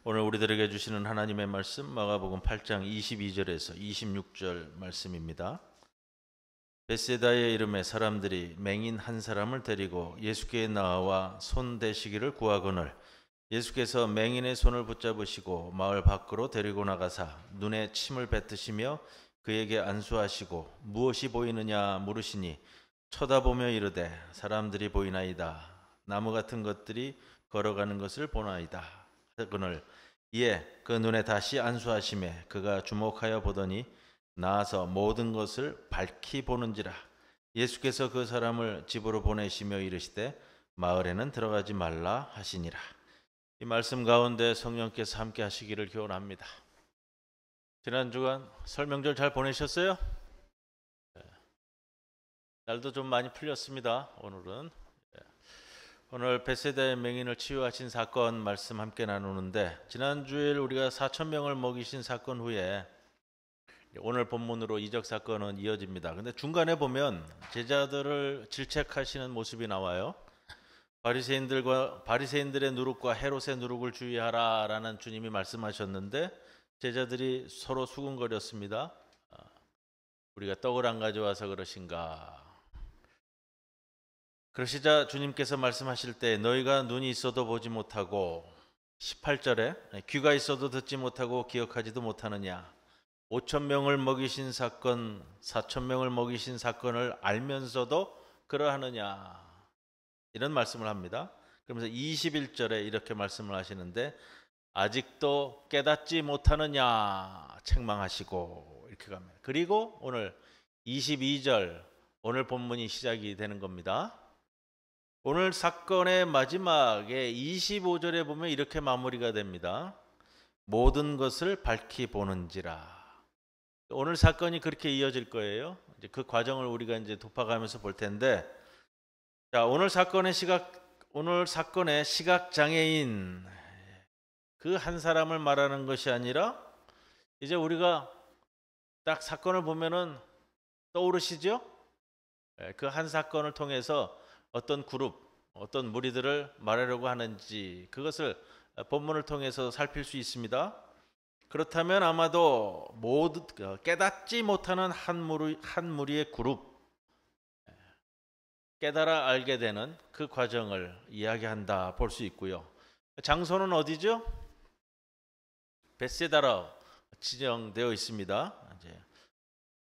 오늘 우리들에게 주시는 하나님의 말씀 마가복음 8장 22절에서 26절 말씀입니다. 벳세다의 이름의 사람들이 맹인 한 사람을 데리고 예수께 나와 손 대시기를 구하거늘 예수께서 맹인의 손을 붙잡으시고 마을 밖으로 데리고 나가사 눈에 침을 뱉으시며 그에게 안수하시고 무엇이 보이느냐 물으시니 쳐다보며 이르되 사람들이 보이나이다. 나무 같은 것들이 걸어가는 것을 보나이다. 하거늘 이에 그 눈에 다시 안수하시매 그가 주목하여 보더니 나아서 모든 것을 밝히 보는지라. 예수께서 그 사람을 집으로 보내시며 이르시되 마을에는 들어가지 말라 하시니라. 이 말씀 가운데 성령께서 함께 하시기를 기원합니다. 지난 주간 설명절 잘 보내셨어요? 날도 좀 많이 풀렸습니다. 오늘 벳세다의 맹인을 치유하신 사건 말씀 함께 나누는데, 지난주에 우리가 4,000명을 먹이신 사건 후에 오늘 본문으로 이적 사건은 이어집니다. 근데 중간에 보면 제자들을 질책하시는 모습이 나와요. 바리새인들의 누룩과 헤롯의 누룩을 주의하라라는 주님이 말씀하셨는데 제자들이 서로 수군거렸습니다. 우리가 떡을 안 가져와서 그러신가. 그러시자 주님께서 말씀하실 때 너희가 눈이 있어도 보지 못하고 18절에 귀가 있어도 듣지 못하고 기억하지도 못하느냐. 5,000명을 먹이신 사건, 4,000명을 먹이신 사건을 알면서도 그러하느냐. 이런 말씀을 합니다. 그러면서 21절에 이렇게 말씀을 하시는데 아직도 깨닫지 못하느냐 책망하시고 이렇게 갑니다. 그리고 오늘 22절 오늘 본문이 시작이 되는 겁니다. 오늘 사건의 마지막에 25절에 보면 이렇게 마무리가 됩니다. 모든 것을 밝히 보는지라. 오늘 사건이 그렇게 이어질 거예요. 이제 그 과정을 우리가 이제 돕아가면서 볼 텐데, 자, 오늘 사건의 시각 장애인 그 한 사람을 말하는 것이 아니라 이제 우리가 딱 사건을 보면은 떠오르시죠? 그 한 사건을 통해서 어떤 그룹, 어떤 무리들을 말하려고 하는지 그것을 본문을 통해서 살필 수 있습니다. 그렇다면 아마도 모두 깨닫지 못하는 한 무리의 그룹, 깨달아 알게 되는 그 과정을 이야기한다 볼 수 있고요. 장소는 어디죠? 벳세다로 지정되어 있습니다. 이제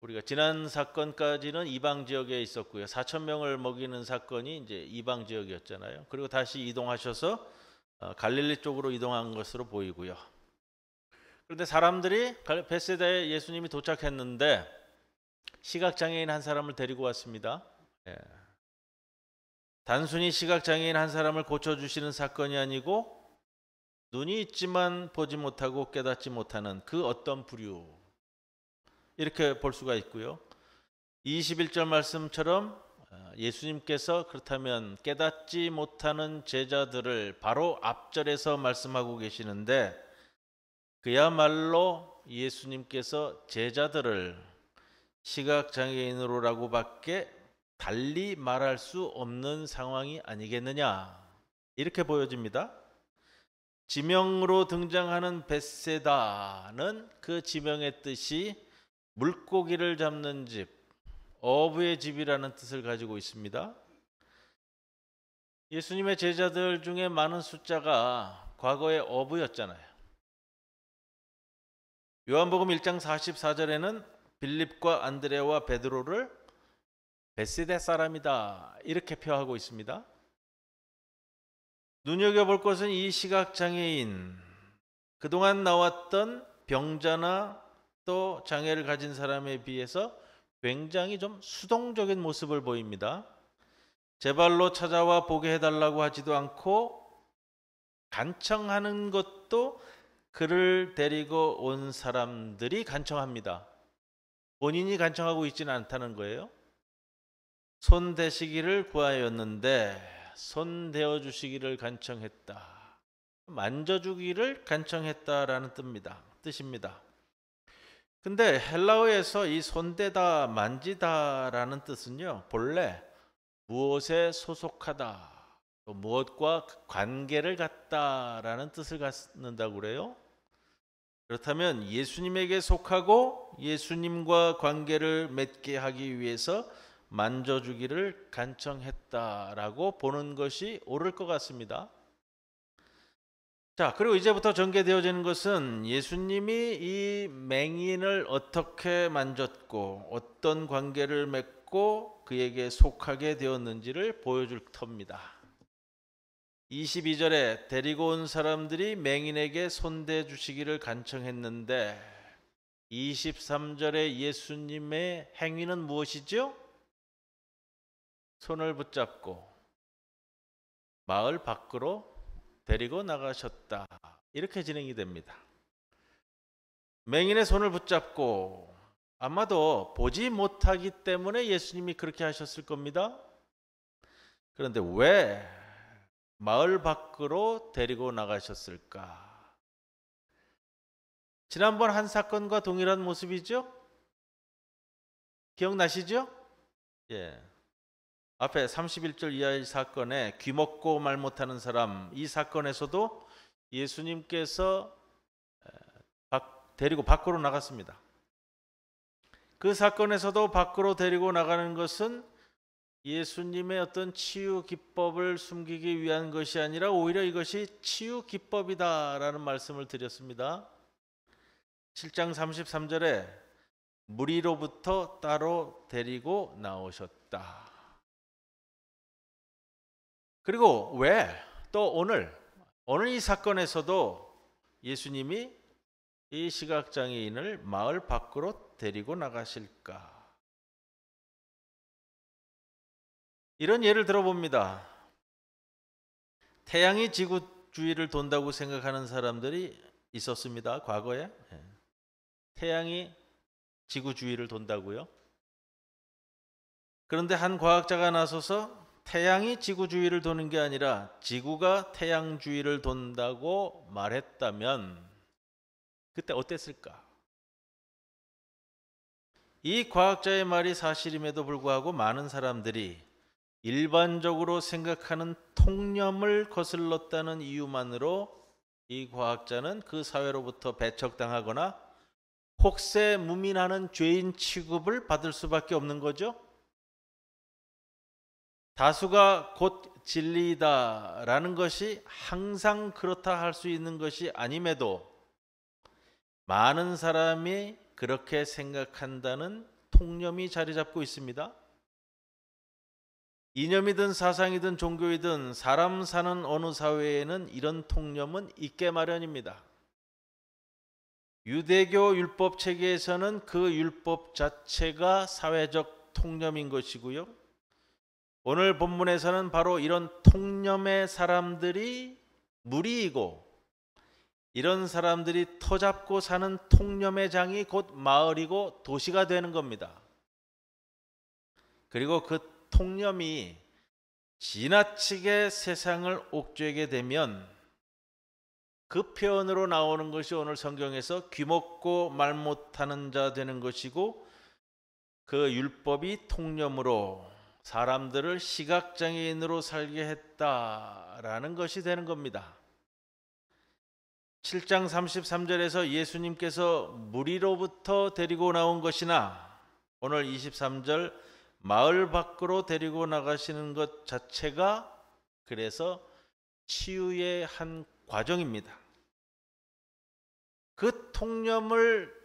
우리가 지난 사건까지는 이방 지역에 있었고요. 4,000명을 먹이는 사건이 이제 이방 지역이었잖아요. 그리고 다시 이동하셔서 갈릴리 쪽으로 이동한 것으로 보이고요. 그런데 사람들이 벳세다에 예수님이 도착했는데 시각장애인 한 사람을 데리고 왔습니다. 단순히 시각장애인 한 사람을 고쳐주시는 사건이 아니고 눈이 있지만 보지 못하고 깨닫지 못하는 그 어떤 부류, 이렇게 볼 수가 있고요. 21절 말씀처럼 예수님께서 그렇다면 깨닫지 못하는 제자들을 바로 앞절에서 말씀하고 계시는데 그야말로 예수님께서 제자들을 시각장애인으로라고밖에 달리 말할 수 없는 상황이 아니겠느냐, 이렇게 보여집니다. 지명으로 등장하는 벳세다는 그 지명의 뜻이 물고기를 잡는 집, 어부의 집이라는 뜻을 가지고 있습니다. 예수님의 제자들 중에 많은 숫자가 과거에 어부였잖아요. 요한복음 1장 44절에는 빌립과 안드레와 베드로를 벳세다 사람이다 이렇게 표하고 있습니다. 눈여겨볼 것은 이 시각장애인, 그동안 나왔던 병자나 또 장애를 가진 사람에 비해서 굉장히 좀 수동적인 모습을 보입니다. 제발로 찾아와 보게 해달라고 하지도 않고 간청하는 것도 그를 데리고 온 사람들이 간청합니다. 본인이 간청하고 있지는 않다는 거예요. 손 대시기를 구하였는데 손 대어주시기를 간청했다. 만져주기를 간청했다라는 뜻입니다. 근데 헬라어에서 이 손대다, 만지다라는 뜻은요, 본래 무엇에 소속하다, 또 무엇과 관계를 갖다라는 뜻을 갖는다고 그래요. 그렇다면 예수님에게 속하고 예수님과 관계를 맺게 하기 위해서 만져주기를 간청했다라고 보는 것이 옳을 것 같습니다. 자, 그리고 이제부터 전개되어지는 것은 예수님이 이 맹인을 어떻게 만졌고 어떤 관계를 맺고 그에게 속하게 되었는지를 보여줄 터입니다. 22절에 데리고 온 사람들이 맹인에게 손대 주시기를 간청했는데 23절에 예수님의 행위는 무엇이죠? 손을 붙잡고 마을 밖으로 데리고 나가셨다. 이렇게 진행이 됩니다. 맹인의 손을 붙잡고 아마도 보지 못하기 때문에 예수님이 그렇게 하셨을 겁니다. 그런데 왜 마을 밖으로 데리고 나가셨을까? 지난번 한 사건과 동일한 모습이죠? 기억나시죠? 예. 앞에 31절 이하의 사건에 귀 먹고 말 못하는 사람, 이 사건에서도 예수님께서 데리고 밖으로 나갔습니다. 그 사건에서도 밖으로 데리고 나가는 것은 예수님의 어떤 치유 기법을 숨기기 위한 것이 아니라 오히려 이것이 치유 기법이다라는 말씀을 드렸습니다. 7장 33절에 무리로부터 따로 데리고 나오셨다. 그리고 왜 또 오늘 이 사건에서도 예수님이 이 시각장애인을 마을 밖으로 데리고 나가실까? 이런 예를 들어봅니다. 태양이 지구 주위를 돈다고 생각하는 사람들이 있었습니다. 과거에. 태양이 지구 주위를 돈다고요? 그런데 한 과학자가 나서서 태양이 지구 주위를 도는 게 아니라 지구가 태양 주위를 돈다고 말했다면 그때 어땠을까? 이 과학자의 말이 사실임에도 불구하고 많은 사람들이 일반적으로 생각하는 통념을 거슬렀다는 이유만으로 이 과학자는 그 사회로부터 배척당하거나 혹세무민하는 죄인 취급을 받을 수밖에 없는 거죠. 다수가 곧 진리이다라는 것이 항상 그렇다 할 수 있는 것이 아님에도 많은 사람이 그렇게 생각한다는 통념이 자리 잡고 있습니다. 이념이든 사상이든 종교이든 사람 사는 어느 사회에는 이런 통념은 있게 마련입니다. 유대교 율법 체계에서는 그 율법 자체가 사회적 통념인 것이고요. 오늘 본문에서는 바로 이런 통념의 사람들이 무리이고 이런 사람들이 터잡고 사는 통념의 장이 곧 마을이고 도시가 되는 겁니다. 그리고 그 통념이 지나치게 세상을 옥죄게 되면 그 표현으로 나오는 것이 오늘 성경에서 귀먹고 말 못하는 자 되는 것이고 그 율법이 통념으로 사람들을 시각장애인으로 살게 했다라는 것이 되는 겁니다. 7장 33절에서 예수님께서 무리로부터 데리고 나온 것이나 오늘 23절 마을 밖으로 데리고 나가시는 것 자체가 그래서 치유의 한 과정입니다. 그 통념을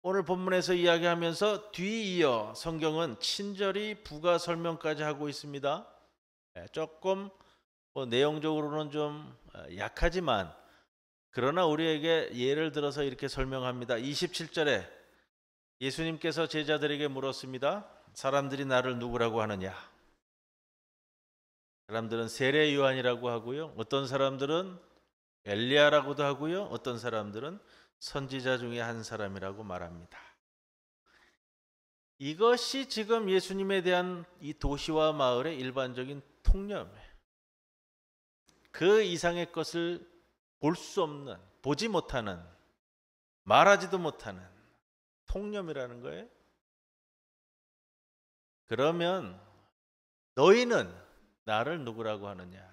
오늘 본문에서 이야기하면서 뒤이어 성경은 친절히 부가 설명까지 하고 있습니다. 조금 내용적으로는 좀 약하지만 그러나 우리에게 예를 들어서 이렇게 설명합니다. 27절에 예수님께서 제자들에게 물었습니다. 사람들이 나를 누구라고 하느냐? 사람들은 세례 요한이라고 하고요. 어떤 사람들은 엘리야라고도 하고요. 어떤 사람들은 선지자 중에 한 사람이라고 말합니다. 이것이 지금 예수님에 대한 이 도시와 마을의 일반적인 통념이에요. 그 이상의 것을 볼 수 없는, 보지 못하는, 말하지도 못하는 통념이라는 거예요. 그러면 너희는 나를 누구라고 하느냐.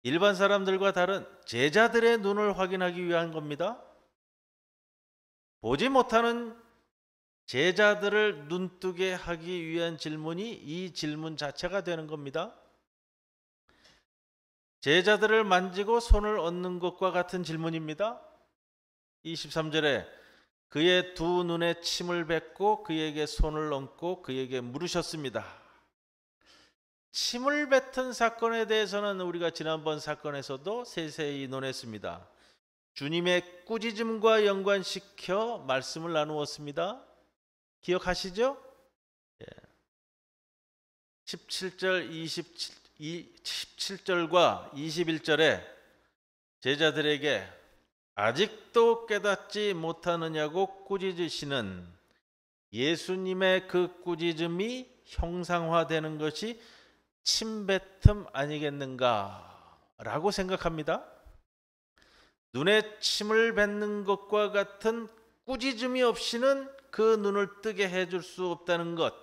일반 사람들과 다른 제자들의 눈을 확인하기 위한 겁니다. 보지 못하는 제자들을 눈뜨게 하기 위한 질문이 이 질문 자체가 되는 겁니다. 제자들을 만지고 손을 얹는 것과 같은 질문입니다. 23절에 그의 두 눈에 침을 뱉고 그에게 손을 얹고 그에게 물으셨습니다. 침을 뱉은 사건에 대해서는 우리가 지난번 사건에서도 세세히 논했습니다. 주님의 꾸짖음과 연관시켜 말씀을 나누었습니다. 기억하시죠? 17절, 17절과 21절에 제자들에게 아직도 깨닫지 못하느냐고 꾸짖으시는 예수님의 그 꾸짖음이 형상화되는 것이 침뱉음 아니겠는가 라고 생각합니다. 눈에 침을 뱉는 것과 같은 꾸짖음이 없이는 그 눈을 뜨게 해줄 수 없다는 것.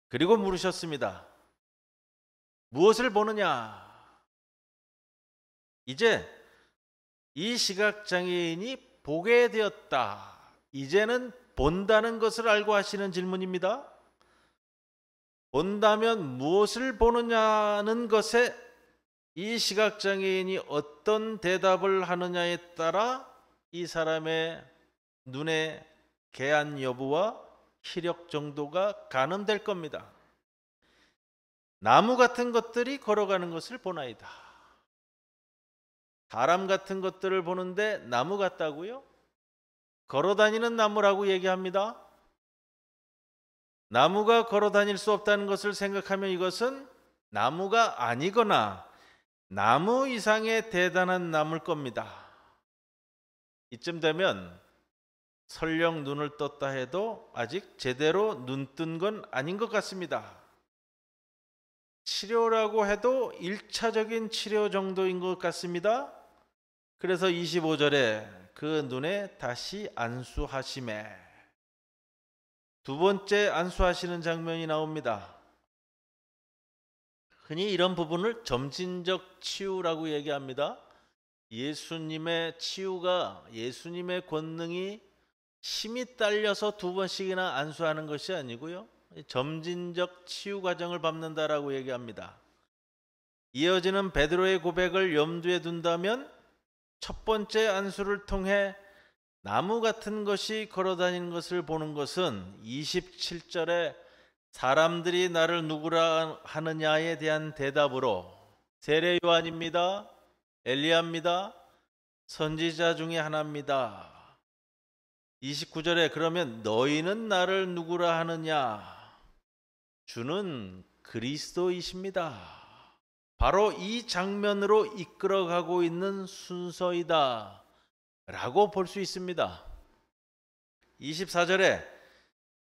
그리고 물으셨습니다. 무엇을 보느냐? 이제 이 시각장애인이 보게 되었다. 이제는 본다는 것을 알고 하시는 질문입니다. 본다면 무엇을 보느냐는 것에 이 시각장애인이 어떤 대답을 하느냐에 따라 이 사람의 눈의 개안 여부와 시력 정도가 가늠될 겁니다. 나무 같은 것들이 걸어가는 것을 보나이다. 사람 같은 것들을 보는데 나무 같다고요? 걸어다니는 나무라고 얘기합니다. 나무가 걸어다닐 수 없다는 것을 생각하면 이것은 나무가 아니거나 나무 이상의 대단한 나무일 겁니다. 이쯤 되면 설령 눈을 떴다 해도 아직 제대로 눈 뜬 건 아닌 것 같습니다. 치료라고 해도 1차적인 치료 정도인 것 같습니다. 그래서 25절에 그 눈에 다시 안수하시매 두 번째 안수하시는 장면이 나옵니다. 흔히 이런 부분을 점진적 치유라고 얘기합니다. 예수님의 치유가 예수님의 권능이 힘이 딸려서 두 번씩이나 안수하는 것이 아니고요. 점진적 치유 과정을 밟는다라고 얘기합니다. 이어지는 베드로의 고백을 염두에 둔다면 첫 번째 안수를 통해 나무 같은 것이 걸어다니는 것을 보는 것은 27절에 사람들이 나를 누구라 하느냐에 대한 대답으로 세례 요한입니다. 엘리야입니다. 선지자 중에 하나입니다. 29절에 그러면 너희는 나를 누구라 하느냐? 주는 그리스도이십니다. 바로 이 장면으로 이끌어가고 있는 순서이다 라고 볼 수 있습니다. 24절에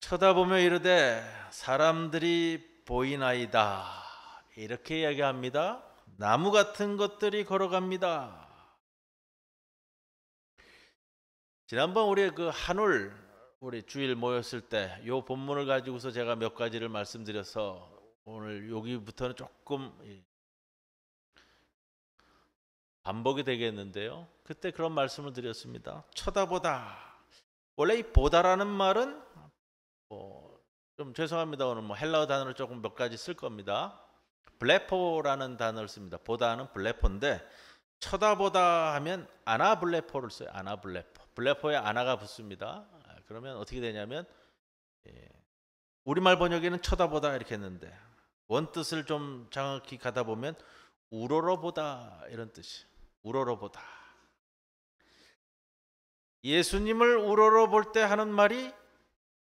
쳐다보며 이르되 사람들이 보이나이다 이렇게 이야기합니다. 나무 같은 것들이 걸어갑니다. 지난번 우리 그 한울 우리 주일 모였을 때 이 본문을 가지고서 제가 몇 가지를 말씀드려서 오늘 여기부터는 조금 반복이 되겠는데요. 그때 그런 말씀을 드렸습니다. 쳐다보다. 원래 이 보다라는 말은 좀 죄송합니다. 오늘 헬라어 단어를 조금 몇 가지 쓸 겁니다. 블레포라는 단어를 씁니다. 보다는 블레포인데 쳐다보다 하면 아나블레포를 써요. 아나블레포. 블레포에 아나가 붙습니다. 그러면 어떻게 되냐면 우리말 번역에는 쳐다보다 이렇게 했는데 원뜻을 좀 정확히 가다 보면 우러러보다 이런 뜻이. 우러러보다. 예수님을 우러러볼 때 하는 말이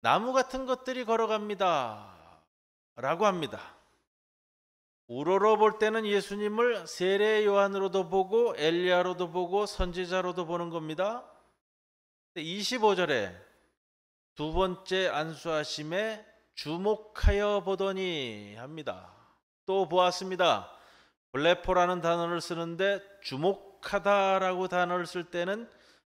나무 같은 것들이 걸어갑니다 라고 합니다. 우러러볼 때는 예수님을 세례 요한으로도 보고 엘리야로도 보고 선지자로도 보는 겁니다. 25절에 두 번째 안수하심에 주목하여 보더니 합니다. 또 보았습니다. 블레포라는 단어를 쓰는데 주목하다라고 단어를 쓸 때는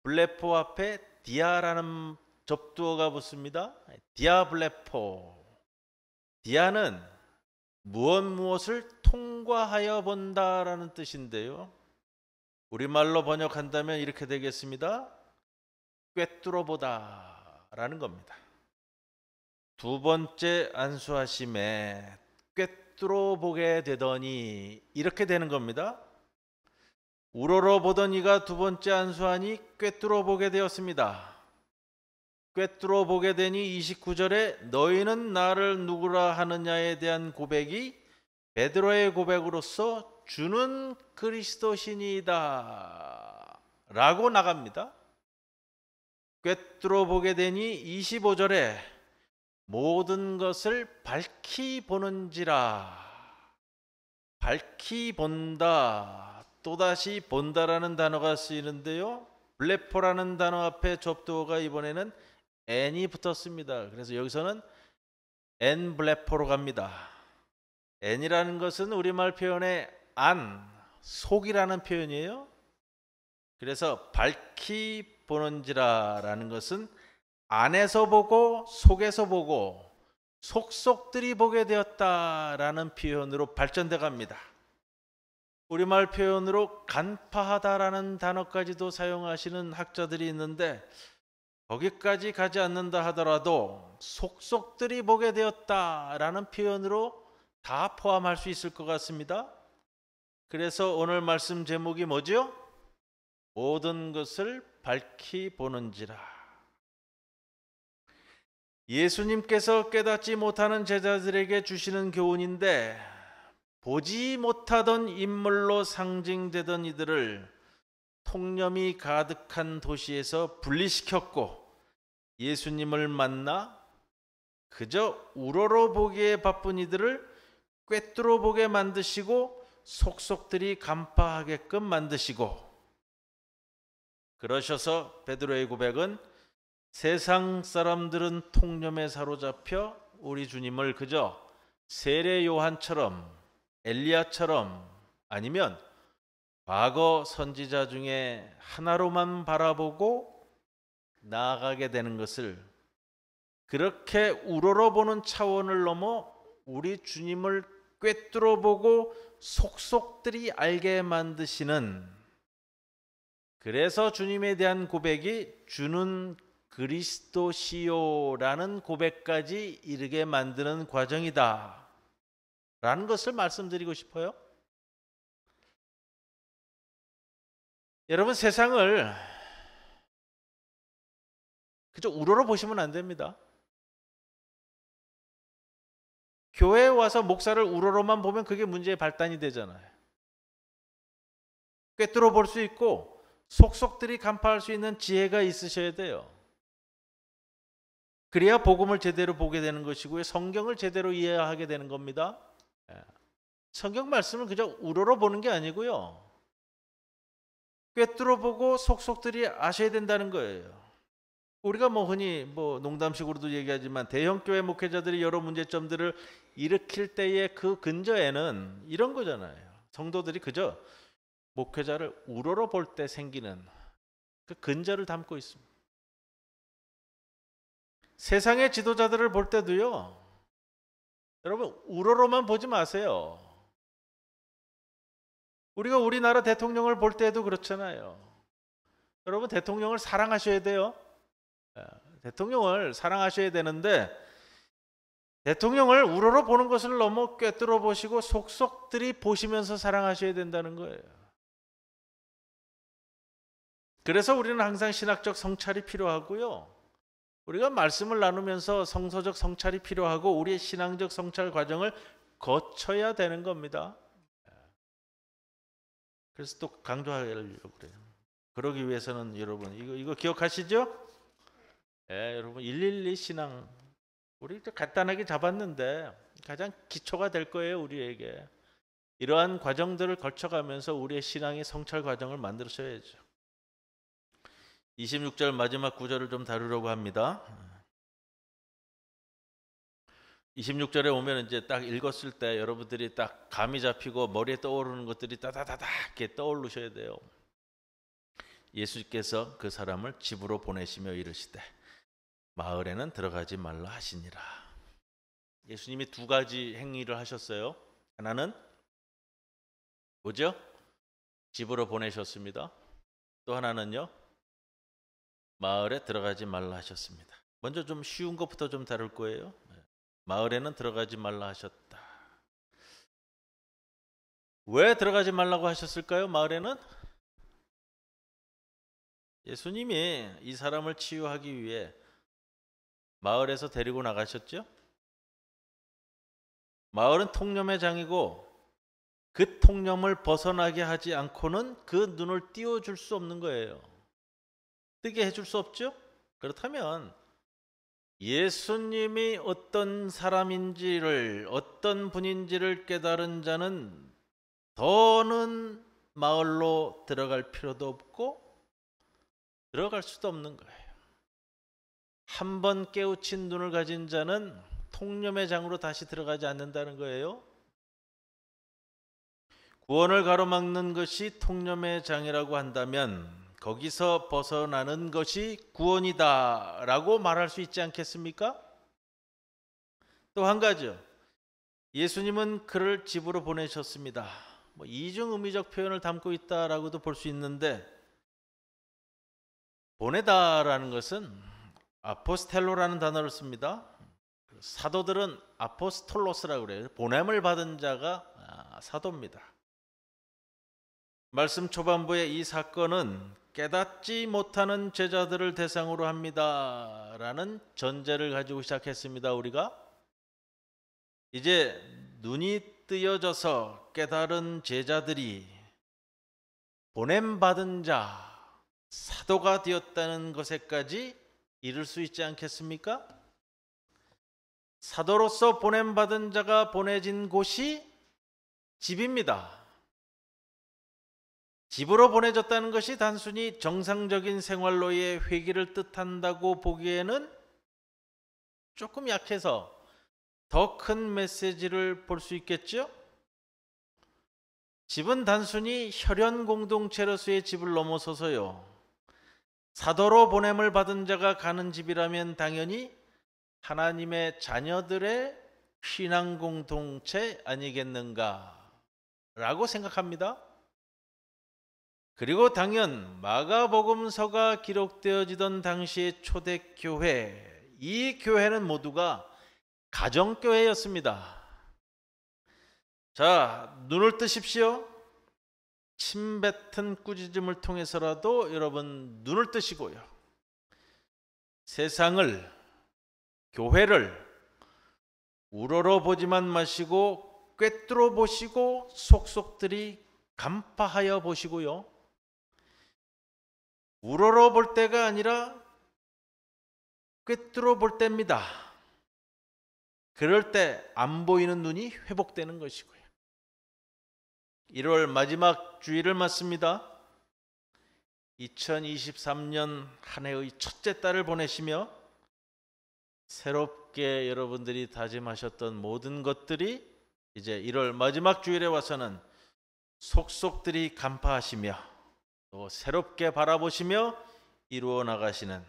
블레포 앞에 디아라는 접두어가 붙습니다. 디아블레포. 디아는 무엇을 통과하여 본다라는 뜻인데요. 우리말로 번역한다면 이렇게 되겠습니다. 꿰뚫어 보다라는 겁니다. 두 번째 안수하심에 꿰뚫어 보게 되더니 이렇게 되는 겁니다. 우러러 보던 이가 두 번째 안수하니 꿰뚫어 보게 되었습니다. 꿰뚫어 보게 되니 29절에 너희는 나를 누구라 하느냐에 대한 고백이 베드로의 고백으로서 주는 그리스도시니이다 라고 나갑니다. 꿰뚫어 보게 되니 25절에 모든 것을 밝히 보는지라. 밝히 본다, 또다시 본다라는 단어가 쓰이는데요. 블레포라는 단어 앞에 접두어가 이번에는 n이 붙었습니다. 그래서 여기서는 n 블레포로 갑니다. n이라는 것은 우리말 표현의 안, 속이라는 표현이에요. 그래서 밝히 보는지라라는 것은 안에서 보고 속에서 보고 속속들이 보게 되었다라는 표현으로 발전돼 갑니다. 우리말 표현으로 간파하다라는 단어까지도 사용하시는 학자들이 있는데 거기까지 가지 않는다 하더라도 속속들이 보게 되었다라는 표현으로 다 포함할 수 있을 것 같습니다. 그래서 오늘 말씀 제목이 뭐죠? 모든 것을 밝히 보는지라. 예수님께서 깨닫지 못하는 제자들에게 주시는 교훈인데 보지 못하던 인물로 상징되던 이들을 통념이 가득한 도시에서 분리시켰고 예수님을 만나 그저 우러러 보기에 바쁜 이들을 꿰뚫어 보게 만드시고 속속들이 간파하게끔 만드시고 그러셔서 베드로의 고백은 세상 사람들은 통념에 사로잡혀 우리 주님을 그저 세례 요한처럼 엘리야처럼 아니면 과거 선지자 중에 하나로만 바라보고 나아가게 되는 것을 그렇게 우러러보는 차원을 넘어 우리 주님을 꿰뚫어 보고 속속들이 알게 만드시는, 그래서 주님에 대한 고백이 주는 그리스도시요라는 고백까지 이르게 만드는 과정이다 라는 것을 말씀드리고 싶어요. 여러분, 세상을 그저 우러러 보시면 안 됩니다. 교회에 와서 목사를 우러러만 보면 그게 문제의 발단이 되잖아요. 꿰뚫어 볼 수 있고 속속들이 간파할 수 있는 지혜가 있으셔야 돼요. 그래야 복음을 제대로 보게 되는 것이고요. 성경을 제대로 이해하게 되는 겁니다. 성경 말씀을 그저 우러러 보는 게 아니고요. 꿰뚫어 보고 속속들이 아셔야 된다는 거예요. 우리가 흔히 농담식으로도 얘기하지만 대형 교회 목회자들이 여러 문제점들을 일으킬 때의 그 근저에는 이런 거잖아요. 성도들이 그저 목회자를 우러러 볼 때 생기는 그 근저를 담고 있습니다. 세상의 지도자들을 볼 때도요. 여러분, 우러러만 보지 마세요. 우리가 우리나라 대통령을 볼 때도 그렇잖아요. 여러분, 대통령을 사랑하셔야 돼요. 대통령을 사랑하셔야 되는데 대통령을 우러러 보는 것을 넘어 꿰뚫어 보시고 속속들이 보시면서 사랑하셔야 된다는 거예요. 그래서 우리는 항상 신학적 성찰이 필요하고요. 우리가 말씀을 나누면서 성서적 성찰이 필요하고 우리의 신앙적 성찰 과정을 거쳐야 되는 겁니다. 그래서 또 강조하려고 그래요. 그러기 위해서는 여러분 이거 기억하시죠? 여러분 112 신앙 우리 간단하게 잡았는데 가장 기초가 될 거예요. 우리에게 이러한 과정들을 거쳐가면서 우리의 신앙의 성찰 과정을 만들어셔야죠. 26절 마지막 구절을 좀 다루려고 합니다. 26절에 오면 이제 딱 읽었을 때 여러분들이 딱 감이 잡히고 머리에 떠오르는 것들이 따다다다 이렇게 떠오르셔야 돼요. 예수께서 그 사람을 집으로 보내시며 이르시되 마을에는 들어가지 말라 하시니라. 예수님이 두 가지 행위를 하셨어요. 하나는 뭐죠? 집으로 보내셨습니다. 또 하나는요, 마을에 들어가지 말라 하셨습니다. 먼저 좀 쉬운 것부터 좀 다룰 거예요. 마을에는 들어가지 말라 하셨다. 왜 들어가지 말라고 하셨을까요? 마을에는 예수님이 이 사람을 치유하기 위해 마을에서 데리고 나가셨죠. 마을은 통념의 장이고 그 통념을 벗어나게 하지 않고는 그 눈을 띄워줄 수 없는 거예요. 뜨게 해줄 수 없죠. 그렇다면 예수님이 어떤 사람인지를, 어떤 분인지를 깨달은 자는 더는 마을로 들어갈 필요도 없고 들어갈 수도 없는 거예요. 한 번 깨우친 눈을 가진 자는 통념의 장으로 다시 들어가지 않는다는 거예요. 구원을 가로막는 것이 통념의 장이라고 한다면 거기서 벗어나는 것이 구원이다 라고 말할 수 있지 않겠습니까? 또 한 가지요. 예수님은 그를 집으로 보내셨습니다. 이중 의미적 표현을 담고 있다라고도 볼 수 있는데, 보내다라는 것은 아포스텔로라는 단어를 씁니다. 사도들은 아포스톨로스라고 그래요. 보냄을 받은 자가 사도입니다. 말씀 초반부의 이 사건은 깨닫지 못하는 제자들을 대상으로 합니다 라는 전제를 가지고 시작했습니다. 우리가 이제 눈이 뜨여져서 깨달은 제자들이 보냄받은 자, 사도가 되었다는 것에까지 이를 수 있지 않겠습니까? 사도로서 보냄받은 자가 보내진 곳이 집입니다. 집으로 보내졌다는 것이 단순히 정상적인 생활로의 회귀를 뜻한다고 보기에는 조금 약해서 더 큰 메시지를 볼 수 있겠죠? 집은 단순히 혈연 공동체로서의 집을 넘어서서요, 사도로 보냄을 받은 자가 가는 집이라면 당연히 하나님의 자녀들의 신앙 공동체 아니겠는가 라고 생각합니다. 그리고 당연 마가복음서가 기록되어지던 당시의 초대교회, 이 교회는 모두가 가정교회였습니다. 자, 눈을 뜨십시오. 침뱉은 꾸짖음을 통해서라도 여러분 눈을 뜨시고요, 세상을, 교회를 우러러 보지만 마시고 꿰뚫어 보시고 속속들이 간파하여 보시고요, 우러러 볼 때가 아니라 꿰뚫어 볼 때입니다. 그럴 때 안 보이는 눈이 회복되는 것이고요. 1월 마지막 주일을 맞습니다. 2023년 한 해의 첫째 달을 보내시며 새롭게 여러분들이 다짐하셨던 모든 것들이 이제 1월 마지막 주일에 와서는 속속들이 간파하시며 또 새롭게 바라보시며 이루어 나가시는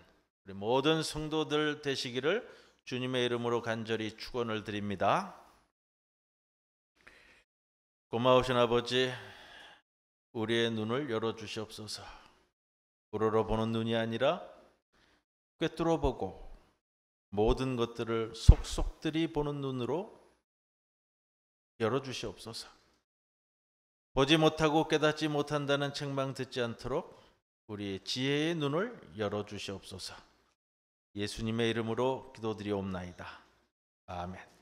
우리 모든 성도들 되시기를 주님의 이름으로 간절히 축원을 드립니다. 고마우신 아버지, 우리의 눈을 열어주시옵소서. 우러러 보는 눈이 아니라 꿰뚫어 보고 모든 것들을 속속들이 보는 눈으로 열어주시옵소서. 보지 못하고 깨닫지 못한다는 책망 듣지 않도록 우리의 지혜의 눈을 열어주시옵소서. 예수님의 이름으로 기도드리옵나이다. 아멘.